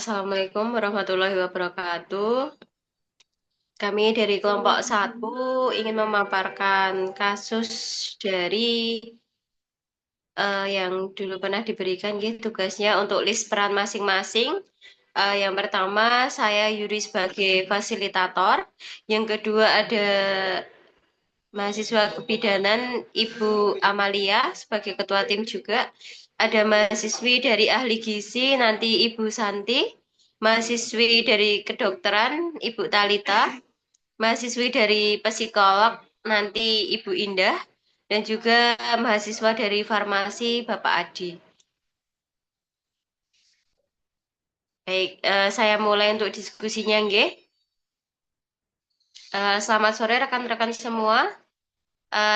Assalamualaikum warahmatullahi wabarakatuh. Kami dari kelompok 1 ingin memaparkan kasus dari yang dulu pernah diberikan tugasnya untuk list peran masing-masing. Yang pertama saya Yuri sebagai fasilitator, yang kedua ada mahasiswa kebidanan Ibu Amalia sebagai ketua tim juga. Ada mahasiswi dari ahli gizi nanti Ibu Santi, mahasiswi dari kedokteran Ibu Talita, mahasiswi dari psikolog nanti Ibu Indah, dan juga mahasiswa dari farmasi Bapak Adi. Baik, saya mulai untuk diskusinya, nggih. Selamat sore rekan-rekan semua.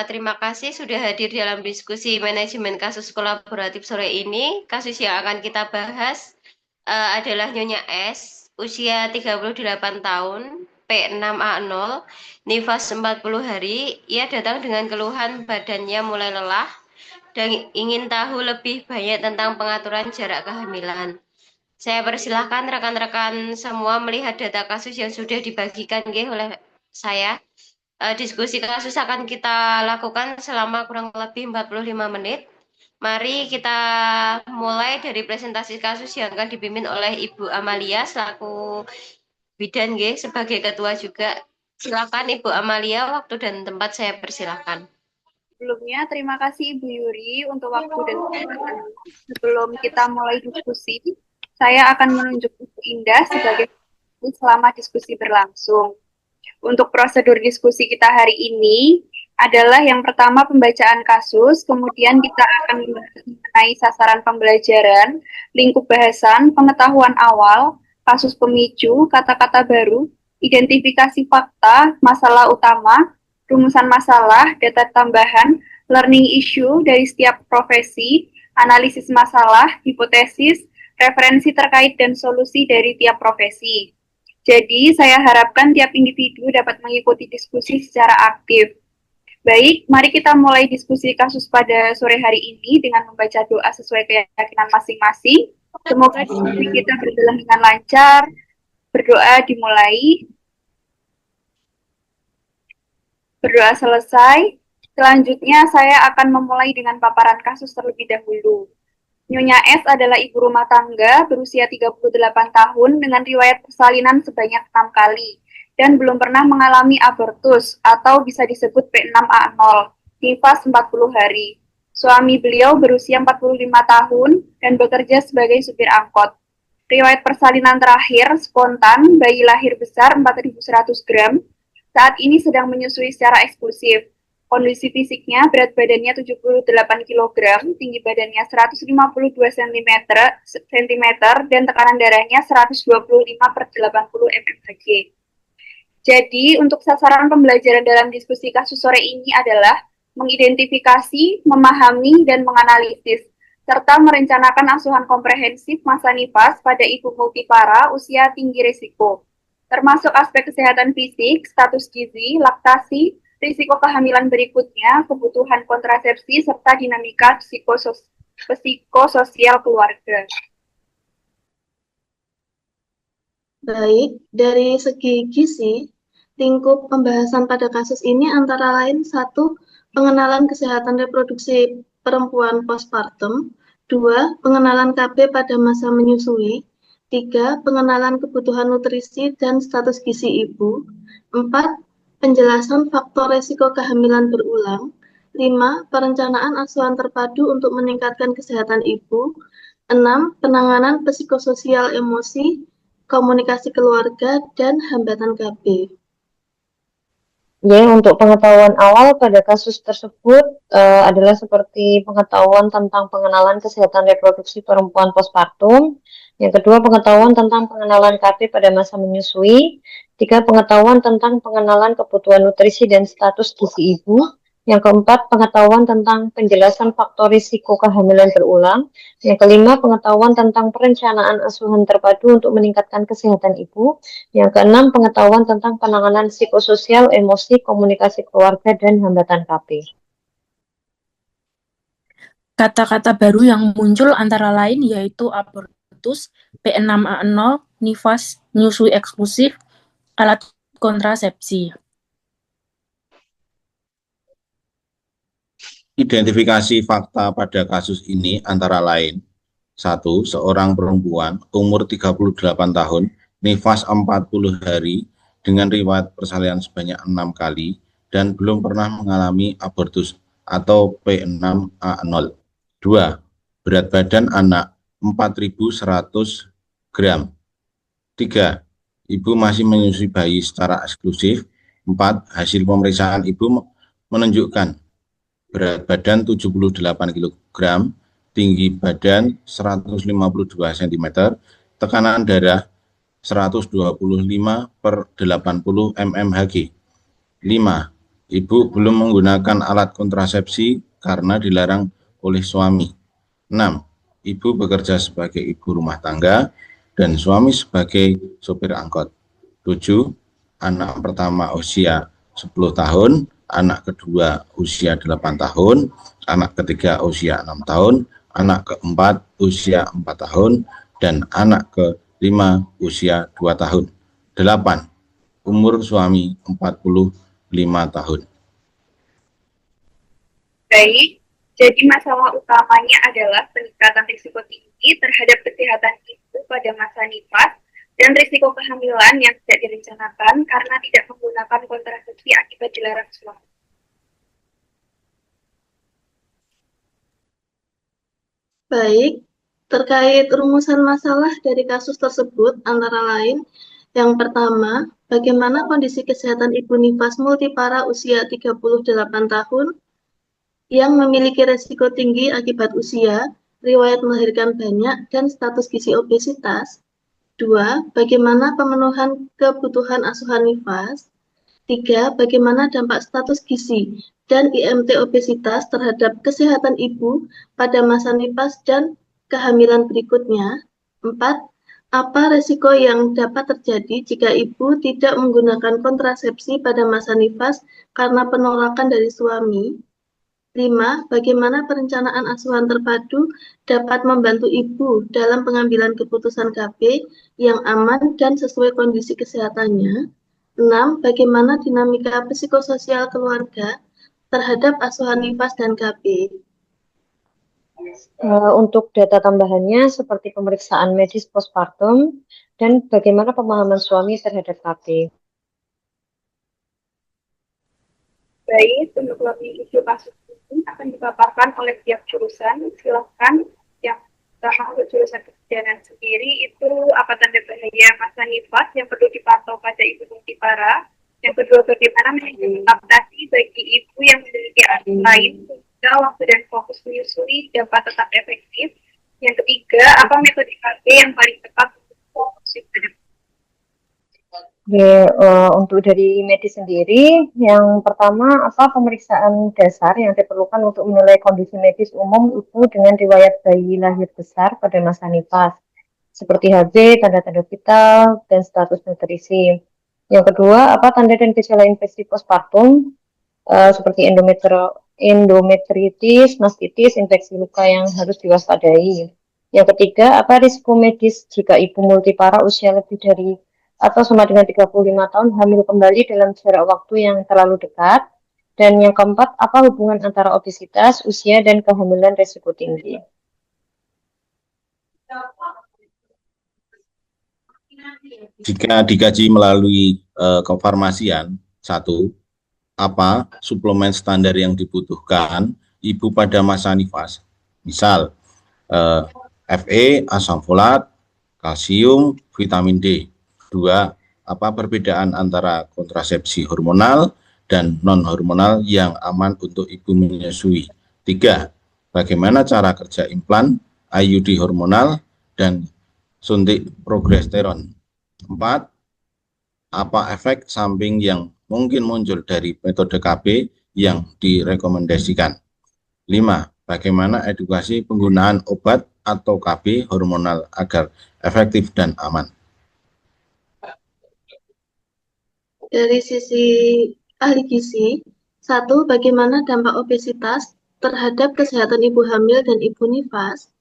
Terima kasih sudah hadir dalam diskusi manajemen kasus kolaboratif sore ini. Kasus yang akan kita bahas adalah Nyonya S, usia 38 tahun, P6A0, nifas 40 hari. Ia datang dengan keluhan badannya mulai lelah dan ingin tahu lebih banyak tentang pengaturan jarak kehamilan. Saya persilahkan rekan-rekan semua melihat data kasus yang sudah dibagikan oleh saya. Diskusi kasus akan kita lakukan selama kurang lebih 45 menit. Mari kita mulai dari presentasi kasus yang akan dipimpin oleh Ibu Amalia selaku bidan sebagai ketua juga. Silakan Ibu Amalia, waktu dan tempat saya persilahkan. Sebelumnya, terima kasih Ibu Yuri untuk waktu dan kesempatannya. Sebelum kita mulai diskusi, saya akan menunjuk Ibu Indah sebagai selama diskusi berlangsung. Untuk prosedur diskusi kita hari ini adalah yang pertama pembacaan kasus, kemudian kita akan membahas mengenai sasaran pembelajaran, lingkup bahasan, pengetahuan awal, kasus pemicu, kata-kata baru, identifikasi fakta, masalah utama, rumusan masalah, data tambahan, learning issue dari setiap profesi, analisis masalah, hipotesis, referensi terkait dan solusi dari tiap profesi. Jadi, saya harapkan tiap individu dapat mengikuti diskusi secara aktif. Baik, mari kita mulai diskusi kasus pada sore hari ini dengan membaca doa sesuai keyakinan masing-masing. Semoga diskusi kita berjalan dengan lancar. Berdoa dimulai. Berdoa selesai. Selanjutnya, saya akan memulai dengan paparan kasus terlebih dahulu. Nyonya S adalah ibu rumah tangga berusia 38 tahun dengan riwayat persalinan sebanyak 6 kali dan belum pernah mengalami abortus atau bisa disebut P6A0, nifas 40 hari. Suami beliau berusia 45 tahun dan bekerja sebagai supir angkot. Riwayat persalinan terakhir spontan, bayi lahir besar 4.100 gram, saat ini sedang menyusui secara eksklusif. Kondisi fisiknya, berat badannya 78 kg, tinggi badannya 152 cm, dan tekanan darahnya 125 per 80 mmHg. Jadi, untuk sasaran pembelajaran dalam diskusi kasus sore ini adalah mengidentifikasi, memahami, dan menganalisis, serta merencanakan asuhan komprehensif masa nifas pada ibu multipara usia tinggi risiko, termasuk aspek kesehatan fisik, status gizi, laktasi, risiko kehamilan berikutnya, kebutuhan kontrasepsi, serta dinamika psikososial keluarga. Baik, dari segi gizi, lingkup pembahasan pada kasus ini antara lain 1. Pengenalan kesehatan reproduksi perempuan postpartum, 2. Pengenalan KB pada masa menyusui, 3. Pengenalan kebutuhan nutrisi dan status gizi ibu, 4. Penjelasan faktor resiko kehamilan berulang, 5. Perencanaan asuhan terpadu untuk meningkatkan kesehatan ibu, 6. Penanganan psikososial emosi, komunikasi keluarga, dan hambatan KB. Ya, untuk pengetahuan awal pada kasus tersebut adalah seperti pengetahuan tentang pengenalan kesehatan reproduksi perempuan postpartum, yang kedua pengetahuan tentang pengenalan KB pada masa menyusui, 3. Pengetahuan tentang pengenalan kebutuhan nutrisi dan status gizi ibu, yang keempat pengetahuan tentang penjelasan faktor risiko kehamilan berulang, yang kelima pengetahuan tentang perencanaan asuhan terpadu untuk meningkatkan kesehatan ibu, yang keenam pengetahuan tentang penanganan psikososial, emosi, komunikasi keluarga, dan hambatan KB. Kata-kata baru yang muncul antara lain yaitu abortus abortus, P6A0, nifas, menyusui eksklusif, alat kontrasepsi. Identifikasi fakta pada kasus ini antara lain: 1. Seorang perempuan umur 38 tahun, nifas 40 hari, dengan riwayat persalinan sebanyak 6 kali, dan belum pernah mengalami abortus atau P6A0. 2. Berat badan anak 4.100 gram. 3. Ibu masih menyusui bayi secara eksklusif. 4. Hasil pemeriksaan ibu menunjukkan berat badan 78 kg, tinggi badan 152 cm, tekanan darah 125/80 mmHg. 5. Ibu belum menggunakan alat kontrasepsi karena dilarang oleh suami. 6. Ibu bekerja sebagai ibu rumah tangga dan suami sebagai sopir angkot. 7. Anak pertama usia 10 tahun, anak kedua usia 8 tahun, anak ketiga usia 6 tahun, anak keempat usia 4 tahun, dan anak kelima usia 2 tahun. 8. Umur suami 45 tahun. Baik, jadi masalah utamanya adalah peningkatan risiko tinggi terhadap kesehatan ibu pada masa nifas dan risiko kehamilan yang tidak direncanakan karena tidak menggunakan kontrasepsi akibat dilarang suami. Baik, terkait rumusan masalah dari kasus tersebut antara lain, yang pertama, bagaimana kondisi kesehatan ibu nifas multipara usia 38 tahun yang memiliki resiko tinggi akibat usia, riwayat melahirkan banyak, dan status gizi obesitas. 2. Bagaimana pemenuhan kebutuhan asuhan nifas. 3. Bagaimana dampak status gizi dan IMT obesitas terhadap kesehatan ibu pada masa nifas dan kehamilan berikutnya. 4. Apa resiko yang dapat terjadi jika ibu tidak menggunakan kontrasepsi pada masa nifas karena penolakan dari suami. 5. Bagaimana perencanaan asuhan terpadu dapat membantu ibu dalam pengambilan keputusan KB yang aman dan sesuai kondisi kesehatannya. 6. Bagaimana dinamika psikososial keluarga terhadap asuhan nifas dan KB. Untuk data tambahannya seperti pemeriksaan medis postpartum dan bagaimana pemahaman suami terhadap KB. Baik, untuk lebih isu kasus ini akan dipaparkan oleh tiap jurusan. Silakan. Yang pertama untuk jurusan kebidanan sendiri itu apa tanda bahaya masa nifas yang perlu dipantau pada ibu multipara. Yang kedua, bagaimana manajemen adaptasi bagi ibu yang memiliki anak lain sehingga waktu dan fokus menyusui dapat tetap efektif. Yang ketiga, apa metode KB yang paling tepat untuk fokus pada. Untuk dari medis sendiri, yang pertama apa pemeriksaan dasar yang diperlukan untuk menilai kondisi medis umum ibu dengan riwayat bayi lahir besar pada masa nifas, seperti HB, tanda-tanda vital, dan status nutrisi. Yang kedua, apa tanda dan gejala infeksi postpartum, seperti endometritis, mastitis, infeksi luka yang harus diwaspadai. Yang ketiga, apa risiko medis jika ibu multipara usia lebih dari atau sama dengan 35 tahun hamil kembali dalam jarak waktu yang terlalu dekat. Dan yang keempat, apa hubungan antara obesitas, usia, dan kehamilan risiko tinggi. Jika dikaji melalui kefarmasian, 1. Apa suplemen standar yang dibutuhkan ibu pada masa nifas? Misal, Fe, asam folat, kalsium, vitamin D. 2. Apa perbedaan antara kontrasepsi hormonal dan non-hormonal yang aman untuk ibu menyusui? 3. Bagaimana cara kerja implan, IUD hormonal, dan suntik progesteron? 4. Apa efek samping yang mungkin muncul dari metode KB yang direkomendasikan? 5. Bagaimana edukasi penggunaan obat atau KB hormonal agar efektif dan aman? Dari sisi ahli gizi, 1. Bagaimana dampak obesitas terhadap kesehatan ibu hamil dan ibu nifas.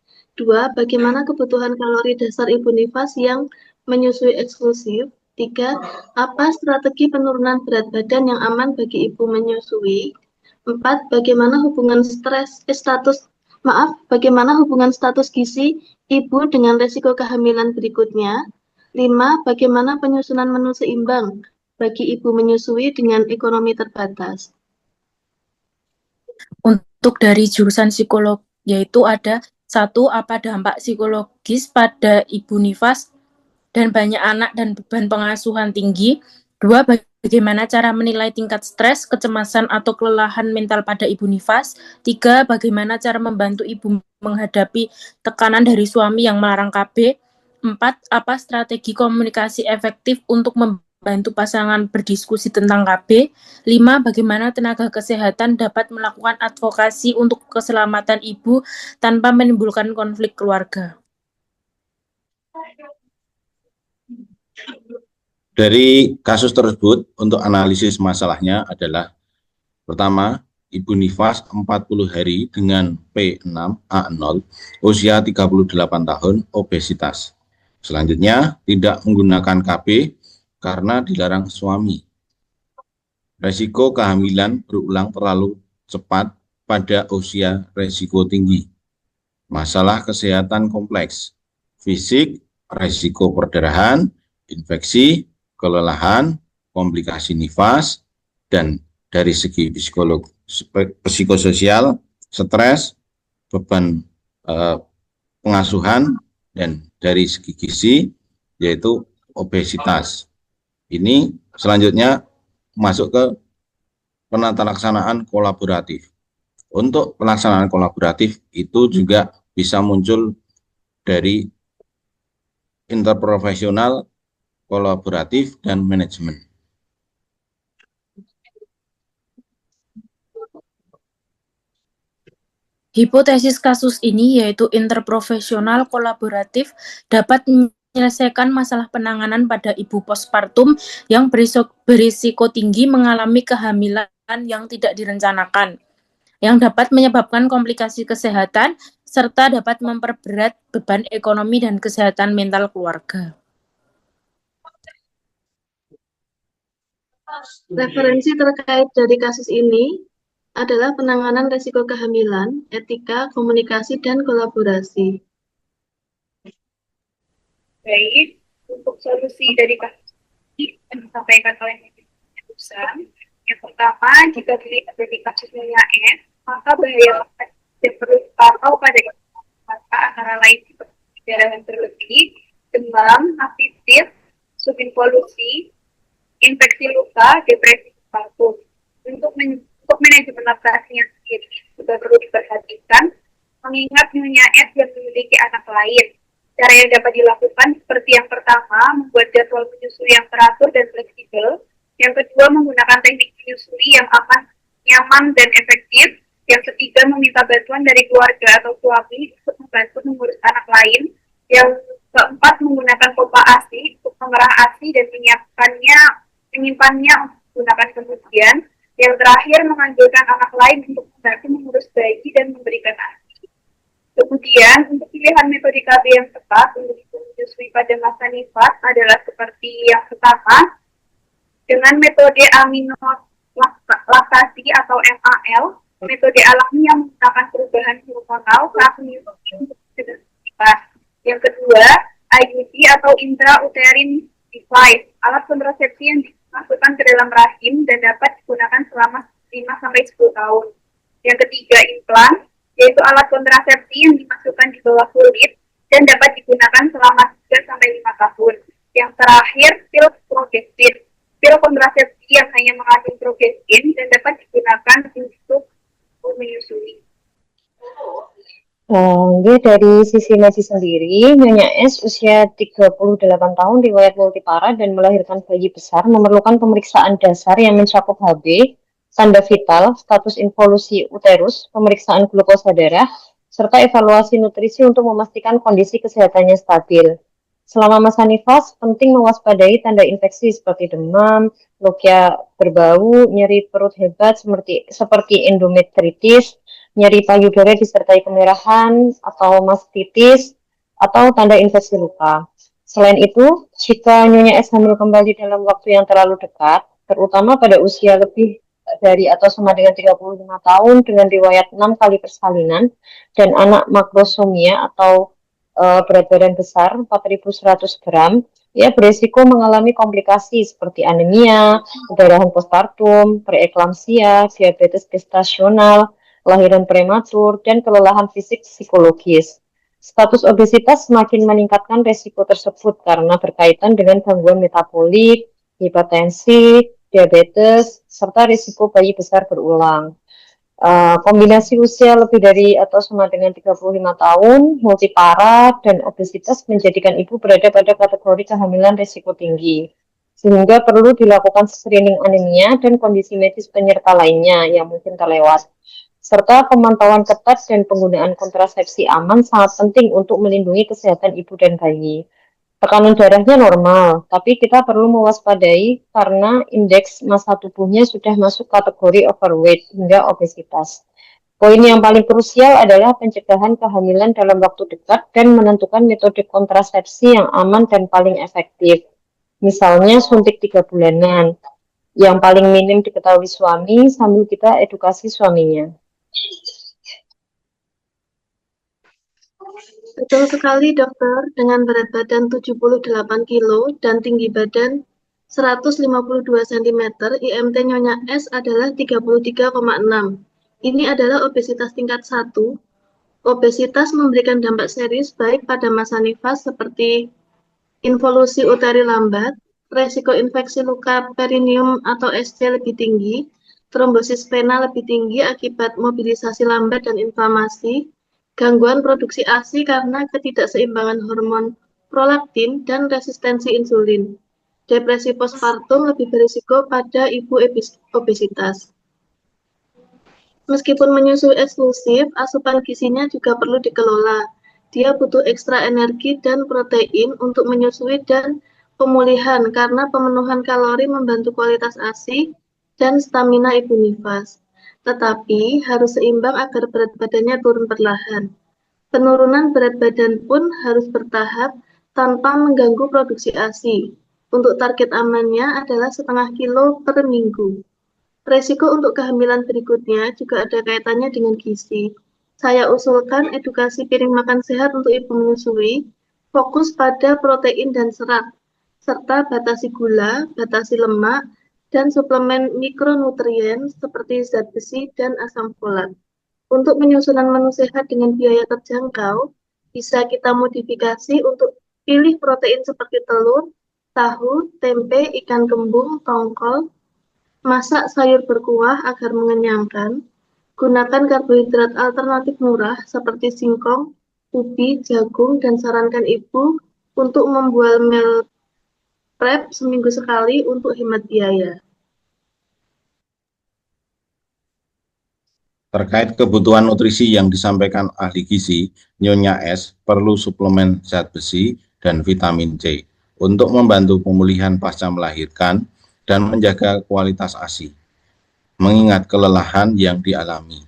2. Bagaimana kebutuhan kalori dasar ibu nifas yang menyusui eksklusif? 3. Apa strategi penurunan berat badan yang aman bagi ibu menyusui? 4. Bagaimana hubungan status gizi ibu dengan resiko kehamilan berikutnya? 5. Bagaimana penyusunan menu seimbang bagi ibu menyusui dengan ekonomi terbatas? Untuk dari jurusan psikolog, yaitu ada 1. Apa dampak psikologis pada ibu nifas dan banyak anak dan beban pengasuhan tinggi. 2. Bagaimana cara menilai tingkat stres, kecemasan, atau kelelahan mental pada ibu nifas. 3. Bagaimana cara membantu ibu menghadapi tekanan dari suami yang melarang KB. 4. Apa strategi komunikasi efektif untuk membantu pasangan berdiskusi tentang KB. 5. Bagaimana tenaga kesehatan dapat melakukan advokasi untuk keselamatan ibu tanpa menimbulkan konflik keluarga. Dari kasus tersebut, untuk analisis masalahnya adalah pertama, ibu nifas 40 hari dengan P6A0, usia 38 tahun, obesitas. Selanjutnya, tidak menggunakan KB karena dilarang suami. Resiko kehamilan berulang terlalu cepat pada usia resiko tinggi. Masalah kesehatan kompleks, fisik, resiko perdarahan, infeksi, kelelahan, komplikasi nifas, dan dari segi psikososial, stres, beban pengasuhan, dan dari segi gizi, yaitu obesitas. Ini selanjutnya masuk ke penatalaksanaan kolaboratif. Untuk pelaksanaan kolaboratif itu juga bisa muncul dari interprofesional, kolaboratif, dan manajemen. Hipotesis kasus ini yaitu interprofesional kolaboratif dapat menyelesaikan masalah penanganan pada ibu postpartum yang berisiko tinggi mengalami kehamilan yang tidak direncanakan, yang dapat menyebabkan komplikasi kesehatan, serta dapat memperberat beban ekonomi dan kesehatan mental keluarga. Referensi terkait dari kasus ini adalah penanganan risiko kehamilan, etika, komunikasi, dan kolaborasi. Baik, untuk solusi dari kasus ini yang disampaikan oleh jurusan, yang pertama, jika dilihat dari kasus Nyonya S, maka bahaya yang perlu dipantau pada maka antara lain seperti darah yang berlebih, demam, hepatitis, subinvolusi, infeksi luka, depresi postpartum. Untuk manajemen laktasinya sendiri juga perlu diperhatikan, mengingat Nyonya S yang memiliki anak lain. Cara yang dapat dilakukan seperti yang pertama, membuat jadwal menyusui yang teratur dan fleksibel. Yang kedua, menggunakan teknik menyusui yang aman, nyaman, dan efektif. Yang ketiga, meminta bantuan dari keluarga atau suami untuk membantu mengurus anak lain. Yang keempat, menggunakan pompa ASI untuk mengerah ASI dan menyimpannya untuk menggunakan kemudian. Yang terakhir, menganjurkan anak lain untuk membantu mengurus bayi dan memberikan ASI. Kemudian, untuk pilihan metode KB yang tepat untuk menyusui pada masa nifas adalah seperti yang pertama, dengan metode aminolaktasi atau MAL, metode alami yang menggunakan perubahan hormonal saat menyusui untuk nifas. Yang kedua, IUD atau intrauterine device, alat kontrasepsi yang dimasukkan ke dalam rahim dan dapat digunakan selama 5-10 tahun. Yang ketiga, implan, yaitu alat kontrasepsi yang dimasukkan di bawah kulit dan dapat digunakan selama 3-5 tahun. Yang terakhir, pil progestin, pil kontrasepsi yang hanya mengandung progestin dan dapat digunakan untuk menyusui. Dari sisi medis sendiri, Nyonya S usia 38 tahun, riwayat multipara dan melahirkan bayi besar, memerlukan pemeriksaan dasar yang mencakup HB, tanda vital, status involusi uterus, pemeriksaan glukosa darah, serta evaluasi nutrisi untuk memastikan kondisi kesehatannya stabil. Selama masa nifas, penting mewaspadai tanda infeksi seperti demam, logia berbau, nyeri perut hebat seperti endometritis, nyeri payudara disertai kemerahan atau mastitis, atau tanda infeksi luka. Selain itu, jika Nyonya S hamil kembali dalam waktu yang terlalu dekat, terutama pada usia lebih dari atau sama dengan 35 tahun dengan riwayat 6 kali persalinan dan anak makrosomia atau berat badan besar 4.100 gram, ya beresiko mengalami komplikasi seperti anemia, perdarahan postpartum, preeklamsia, diabetes gestasional, kelahiran prematur, dan kelelahan fisik psikologis. Status obesitas semakin meningkatkan resiko tersebut karena berkaitan dengan gangguan metabolik, hipertensi, diabetes, serta risiko bayi besar berulang. Kombinasi usia lebih dari atau sama dengan 35 tahun, multipara, dan obesitas menjadikan ibu berada pada kategori kehamilan risiko tinggi. Sehingga perlu dilakukan screening anemia dan kondisi medis penyerta lainnya yang mungkin terlewat. Serta pemantauan ketat dan penggunaan kontrasepsi aman sangat penting untuk melindungi kesehatan ibu dan bayi. Tekanan darahnya normal, tapi kita perlu mewaspadai karena indeks massa tubuhnya sudah masuk kategori overweight hingga obesitas. Poin yang paling krusial adalah pencegahan kehamilan dalam waktu dekat dan menentukan metode kontrasepsi yang aman dan paling efektif. Misalnya suntik 3 bulanan, yang paling minim diketahui suami sambil kita edukasi suaminya. Betul sekali, dokter. Dengan berat badan 78 kilo dan tinggi badan 152 cm, IMT Nyonya S adalah 33,6. Ini adalah obesitas tingkat 1. Obesitas memberikan dampak serius baik pada masa nifas seperti involusi uteri lambat, resiko infeksi luka perineum atau SC lebih tinggi, trombosis vena lebih tinggi akibat mobilisasi lambat dan inflamasi, gangguan produksi ASI karena ketidakseimbangan hormon prolaktin dan resistensi insulin. Depresi postpartum lebih berisiko pada ibu obesitas. Meskipun menyusui eksklusif, asupan gizinya juga perlu dikelola. Dia butuh ekstra energi dan protein untuk menyusui dan pemulihan karena pemenuhan kalori membantu kualitas ASI dan stamina ibu nifas. Tetapi harus seimbang agar berat badannya turun perlahan. Penurunan berat badan pun harus bertahap tanpa mengganggu produksi ASI. Untuk target amannya adalah 0,5 kilo per minggu. Resiko untuk kehamilan berikutnya juga ada kaitannya dengan gizi. Saya usulkan edukasi piring makan sehat untuk ibu menyusui, fokus pada protein dan serat, serta batasi gula, batasi lemak, dan suplemen mikronutrien seperti zat besi dan asam folat. Untuk penyusunan menu sehat dengan biaya terjangkau, bisa kita modifikasi untuk pilih protein seperti telur, tahu, tempe, ikan kembung, tongkol, masak sayur berkuah agar mengenyangkan, gunakan karbohidrat alternatif murah seperti singkong, ubi, jagung, dan sarankan ibu untuk membuat meal prep seminggu sekali untuk hemat biaya. Terkait kebutuhan nutrisi yang disampaikan ahli gizi, Nyonya S perlu suplemen zat besi dan vitamin C untuk membantu pemulihan pasca melahirkan dan menjaga kualitas ASI, mengingat kelelahan yang dialami.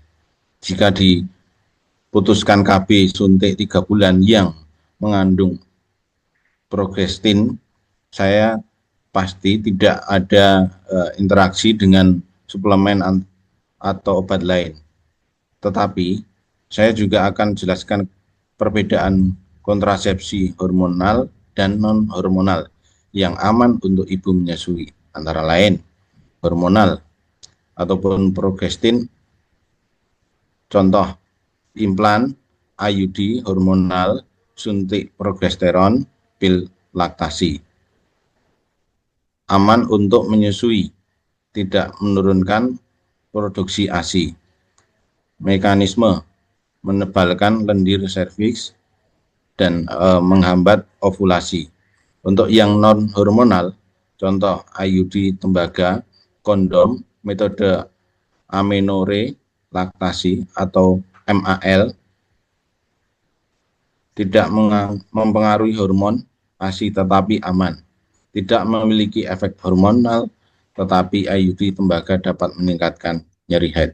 Jika diputuskan KB suntik 3 bulan yang mengandung progestin, saya pasti tidak ada interaksi dengan suplemen atau obat lain. Tetapi saya juga akan jelaskan perbedaan kontrasepsi hormonal dan non-hormonal yang aman untuk ibu menyusui, antara lain hormonal ataupun progestin, contoh implan, IUD hormonal, suntik progesteron, pil laktasi. Aman untuk menyusui, tidak menurunkan produksi ASI. Mekanisme menebalkan lendir serviks dan menghambat ovulasi. Untuk yang non-hormonal, contoh IUD tembaga, kondom, metode amenore, laktasi atau MAL, tidak mempengaruhi hormon ASI tetapi aman. Tidak memiliki efek hormonal, tetapi IUD tembaga dapat meningkatkan nyeri haid.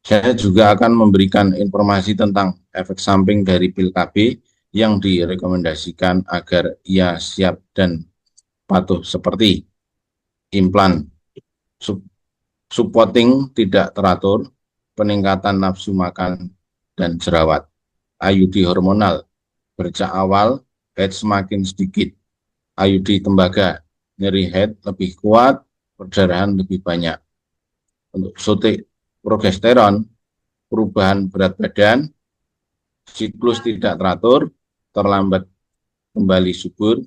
Saya juga akan memberikan informasi tentang efek samping dari pil KB yang direkomendasikan agar ia siap dan patuh seperti implan, supporting tidak teratur, peningkatan nafsu makan, dan jerawat. IUD hormonal, bercak awal, head semakin sedikit. IUD tembaga, nyeri head lebih kuat, perdarahan lebih banyak. Untuk suntik progesteron, perubahan berat badan, siklus tidak teratur, terlambat kembali subur,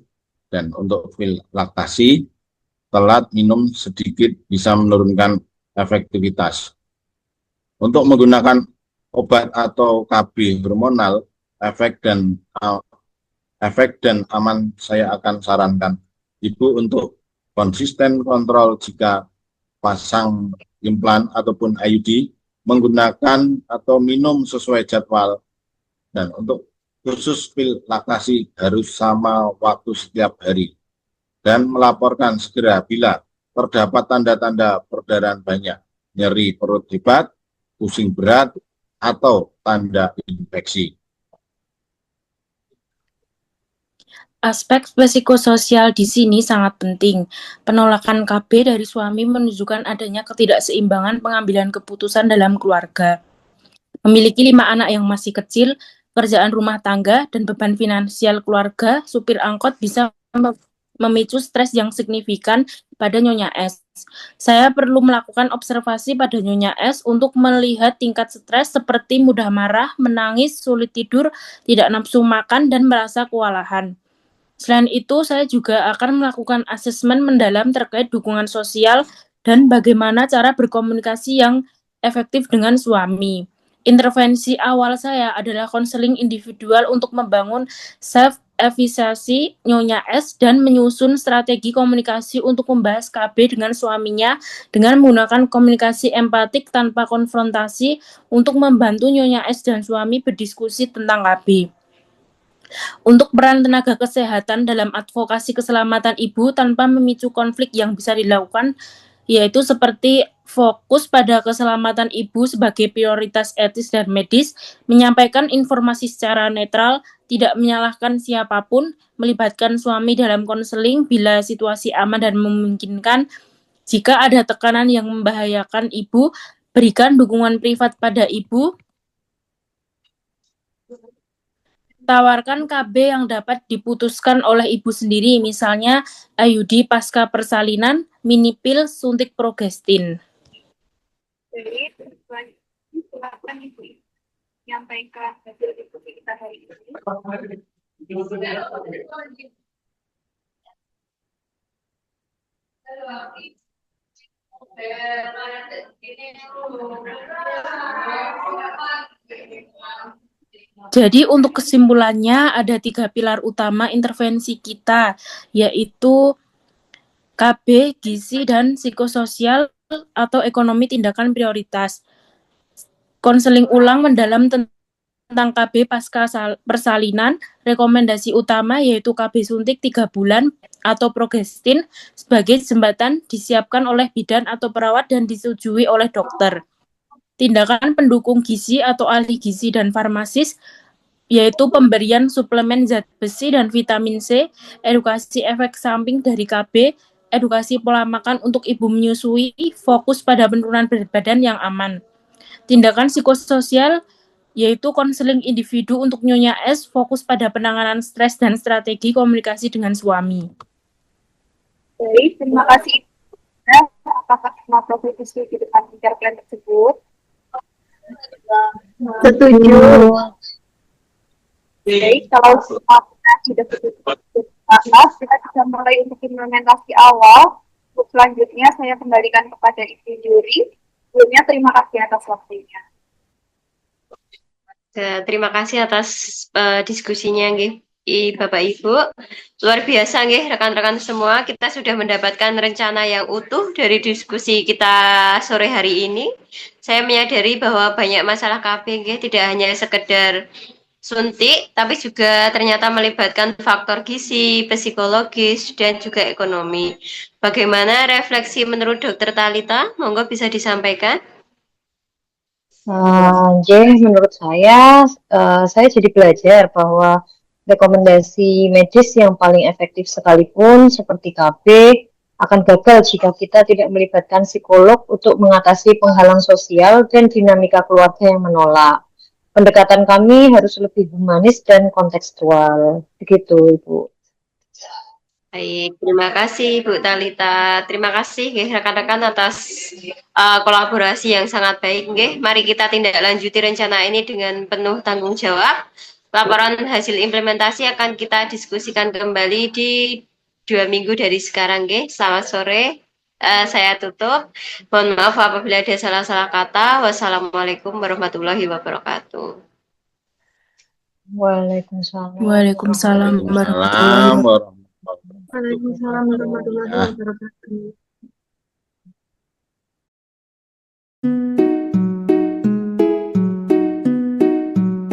dan untuk pil laktasi, telat minum sedikit bisa menurunkan efektivitas. Untuk menggunakan obat atau KB hormonal, efek dan aman saya akan sarankan Ibu untuk konsisten kontrol jika pasang implan ataupun IUD, menggunakan atau minum sesuai jadwal, dan untuk khusus pil laktasi harus sama waktu setiap hari, dan melaporkan segera bila terdapat tanda-tanda perdarahan banyak, nyeri perut hebat, pusing berat, atau tanda infeksi. Aspek psikososial di sini sangat penting. Penolakan KB dari suami menunjukkan adanya ketidakseimbangan pengambilan keputusan dalam keluarga. Memiliki 5 anak yang masih kecil, pekerjaan rumah tangga, dan beban finansial keluarga, supir angkot bisa memicu stres yang signifikan pada Nyonya S. Saya perlu melakukan observasi pada Nyonya S untuk melihat tingkat stres seperti mudah marah, menangis, sulit tidur, tidak nafsu makan, dan merasa kewalahan. Selain itu, saya juga akan melakukan asesmen mendalam terkait dukungan sosial dan bagaimana cara berkomunikasi yang efektif dengan suami. Intervensi awal saya adalah konseling individual untuk membangun self-efficacy Nyonya S dan menyusun strategi komunikasi untuk membahas KB dengan suaminya dengan menggunakan komunikasi empatik tanpa konfrontasi untuk membantu Nyonya S dan suami berdiskusi tentang KB. Untuk peran tenaga kesehatan dalam advokasi keselamatan ibu tanpa memicu konflik yang bisa dilakukan, yaitu seperti fokus pada keselamatan ibu sebagai prioritas etis dan medis, menyampaikan informasi secara netral, tidak menyalahkan siapapun, melibatkan suami dalam konseling bila situasi aman dan memungkinkan. Jika ada tekanan yang membahayakan ibu, berikan dukungan privat pada ibu. Tawarkan KB yang dapat diputuskan oleh ibu sendiri, misalnya IUD pasca persalinan, mini pil, suntik progestin. Jadi, silakan Ibu menyampaikan hasil diskusi kita hari ini. Jadi untuk kesimpulannya ada 3 pilar utama intervensi kita, yaitu KB, gizi, dan psikososial atau ekonomi tindakan prioritas. Konseling ulang mendalam tentang KB pasca persalinan, rekomendasi utama yaitu KB suntik 3 bulan atau progestin sebagai jembatan disiapkan oleh bidan atau perawat dan disetujui oleh dokter. Tindakan pendukung gizi atau ahli gizi dan farmasis yaitu pemberian suplemen zat besi dan vitamin C, edukasi efek samping dari KB, edukasi pola makan untuk ibu menyusui, fokus pada penurunan berat badan yang aman. Tindakan psikososial yaitu konseling individu untuk Nyonya S, fokus pada penanganan stres dan strategi komunikasi dengan suami. Baik, terima kasih. Apakah semua profesi setuju dengan plan tersebut? Setuju. Baik, kalau semua sudah dibahas, kita bisa mulai untuk implementasi awal. Untuk selanjutnya, saya kembalikan kepada Ibu Juri. Sebelumnya, terima kasih atas waktunya. Terima kasih atas diskusinya, nggih, Bapak Ibu. Luar biasa, nggih, rekan-rekan semua. Kita sudah mendapatkan rencana yang utuh dari diskusi kita sore hari ini. Saya menyadari bahwa banyak masalah KB, nggih, tidak hanya sekedar suntik, tapi juga ternyata melibatkan faktor gizi, psikologis, dan juga ekonomi. Bagaimana refleksi menurut Dr. Talita? Monggo bisa disampaikan. J, menurut saya jadi belajar bahwa rekomendasi medis yang paling efektif sekalipun seperti KB akan gagal jika kita tidak melibatkan psikolog untuk mengatasi penghalang sosial dan dinamika keluarga yang menolak. Pendekatan kami harus lebih humanis dan kontekstual. Begitu, Ibu. Baik, terima kasih Bu Talita. Terima kasih nggih rekan-rekan atas kolaborasi yang sangat baik nggih. Mari kita tindak lanjuti rencana ini dengan penuh tanggung jawab. Laporan hasil implementasi akan kita diskusikan kembali di 2 minggu dari sekarang nggih. Selamat sore. Saya tutup. Mohon maaf apabila ada salah-salah kata. Wassalamualaikum warahmatullahi wabarakatuh. Waalaikumsalam. Waalaikumsalam warahmatullahi Waalaikumsalam wabarakatuh. warahmatullahi Waalaikumsalam warahmatullahi wabarakatuh. wabarakatuh.